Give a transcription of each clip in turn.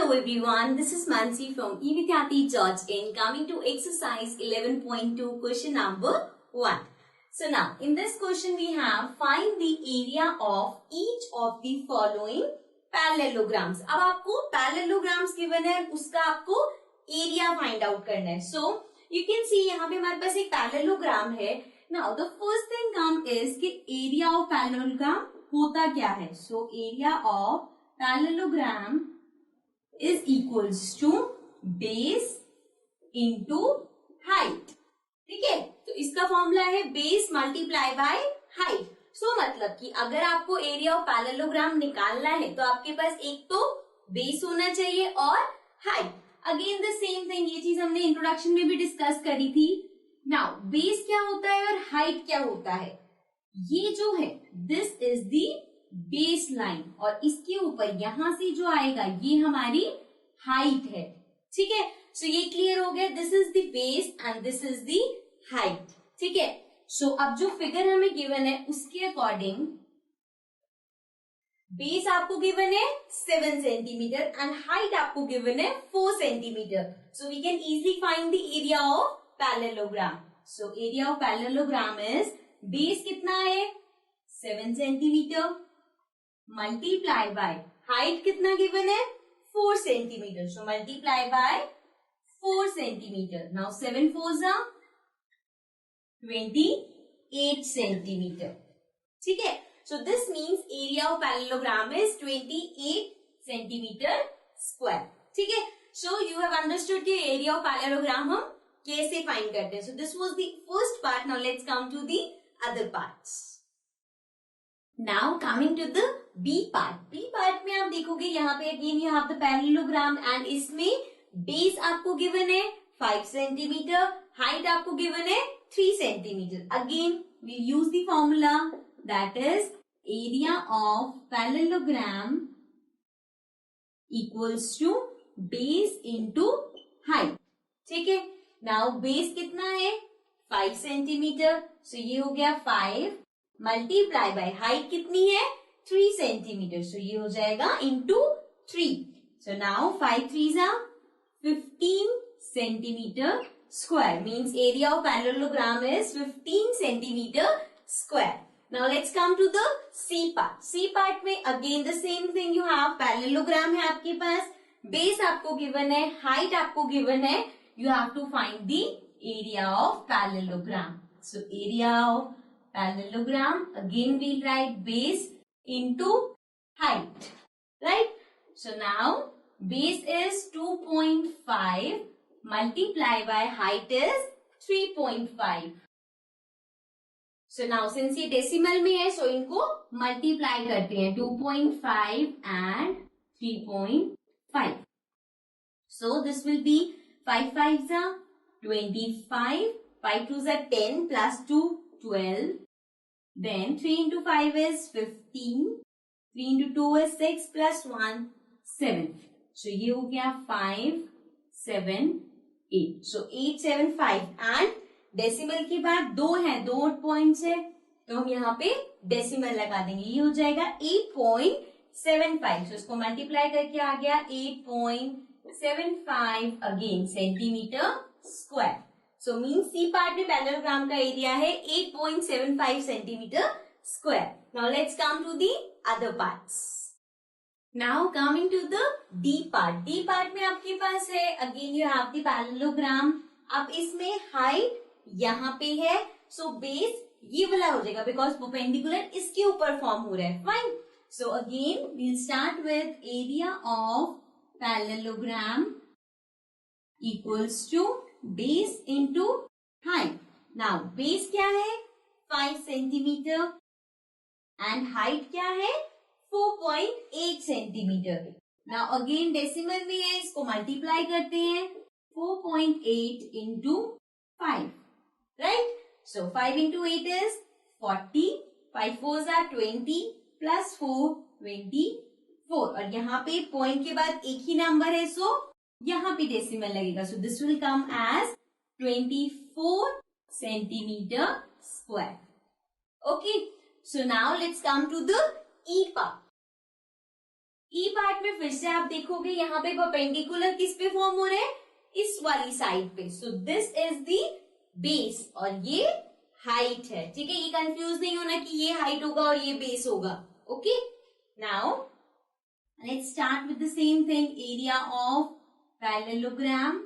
Hello everyone, this is Mansi from evidyarthi.in coming to exercise 11.2 question number 1. So now in this question we have find the area of each of the following parallelograms. अब आपको parallelograms given है उसका आपको area find out करना है. So you can see यहाँ पे हमारे पास एक parallelogram है. Now the first thing come is कि area of parallelogram होता क्या है. So area of parallelogram is equals to base into height. ठीक है, तो इसका फॉर्मूला है बेस मल्टीप्लाई बाय हाइट. सो मतलब कि अगर आपको एरिया ऑफ पैरेललोग्राम निकालना है तो आपके पास एक तो बेस होना चाहिए और height. Again the same thing, ये चीज हमने इंट्रोडक्शन में भी डिस्कस करी थी. नाउ बेस क्या होता है और हाइट क्या होता है. ये जो है this is the base line और इसके ऊपर यहां से जो आएगा ये हमारी हाइट है. ठीक है, सो ये क्लियर हो गया. This is the base and this is the height. ठीक है, सो अब जो फिगर हमें गिवन है उसके अकॉर्डिंग बेस आपको गिवन है 7 सेंटीमीटर एंड हाइट आपको गिवन है 4 centimetre. So we can easily find the area of parallelogram. So area of parallelogram is base कितना है 7 सेंटीमीटर मल्टीप्लाई बाय हाइट कितना गिवन है 4 centimetre. So multiply by 4 centimetre. Now 7 4s are 28 centimetre. ठीक है, so this means area of parallelogram is 28 centimetre square. ठीक है, so you have understood कि area of parallelogram हम कैसे फाइंड करते हैं. So this was the first part. Now let's come to the other parts. Now coming to the B part. B part में आप देखोगे यहाँ पे again you have the parallelogram and इसमें बेस आपको गिवन है 5 सेंटीमीटर, हाइट आपको given है 3 centimetre. Again we use the formula that is area of parallelogram equals to base into height. ठीक है, नाउ बेस कितना है 5 सेंटीमीटर. सो ये हो गया 5 मल्टीप्लाई बाय हाइट कितनी है 3 सेंटीमीटर. सो ये हो जाएगा into 3. So now 5 3s are 15 centimetre square. Means area of parallelogram is 15 centimetre square. Now let's come to the C part. C part में again the same thing, you have parallelogram है आपके पास, base आपको given है, height आपको given है. You have to find the area of parallelogram. So area of parallelogram, again we'll write base into height, right? So now base is 2.5 multiply by height is 3.5. So now since ये decimal में है so इनको multiply करते हैं 2.5 and 3.5. So this will be 5 5s are 25, 5 2s are 10 plus 2 12. Then 3 into 5 is 15. 3 into 2 is 6 plus 1 7. So ये हो गया 5 7 8. So 8 7 5 and decimal के बाद 2 है, 2 पॉइंट्स है तो हम यहाँ पे डेसिमल लगा देंगे. ये हो जाएगा 8.75. So इसको मल्टीप्लाई करके आ गया 8.75 again centimetre square. So means C part में पैरेललोग्राम का एरिया है 8.75 centimetre square. Now let's come to the other parts. Now coming to the D part. D part में आपके पास है again you have the parallelogram. अब इसमें height यहाँ पे है so बेस ये वाला हो जाएगा because perpendicular इसके ऊपर फॉर्म हो रहा है. Fine. So again we'll start with area of parallelogram equals to base into height. Now base क्या है 5 सेंटीमीटर एंड हाइट क्या है 4.8 सेंटीमीटर. नाउ अगेन डेसिमल में है, इसको मल्टीप्लाई करते हैं 4.8 into 5, right. So 5 into 8 is 40. 5 4s are 20 plus 4 24 और यहाँ पे पॉइंट के बाद एक ही नंबर है सो यहाँ पे डेसिमल लगेगा. So this will come as 24 centimetre square. Okay, so now let's come to the E part. E part में फिर से आप देखोगे यहाँ पे परपेंडिकुलर किस पे फॉर्म हो रहे हैं, इस वाली साइड पे। So this is the base और ये हाइट है। ठीक है, ये कंफ्यूज नहीं होना कि ये हाइट होगा और ये बेस होगा। Okay, now let's start with the same thing. Area of parallelogram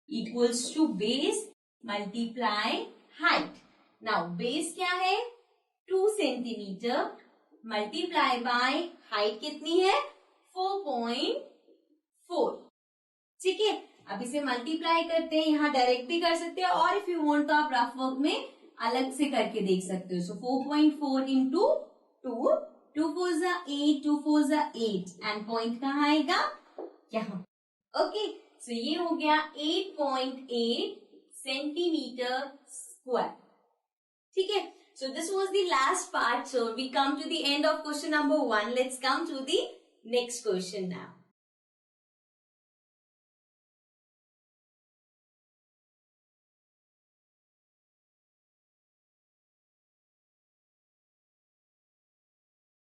equals to base multiply height. Now base क्या है, 2 सेंटीमीटर मल्टीप्लाई बाय हाइट कितनी है, 4.4। ठीक है, अब इसे मल्टीप्लाई करते हैं, यहाँ डायरेक्ट भी कर सकते हैं और इफ यू वांट तो आप रफ वर्क में अलग से करके देख सकते हो। सो 4.4 इंटू 2, 2 4 जा 8, 2 4 जा 8 एंड पॉइंट कहाँ आएगा, यहाँ। ओके, सो ये हो गया 8.8 सेंटीमीटर स्क्वायर। ठीक है, so this was the last part. So we come to the end of question number 1. Let's come to the next question now.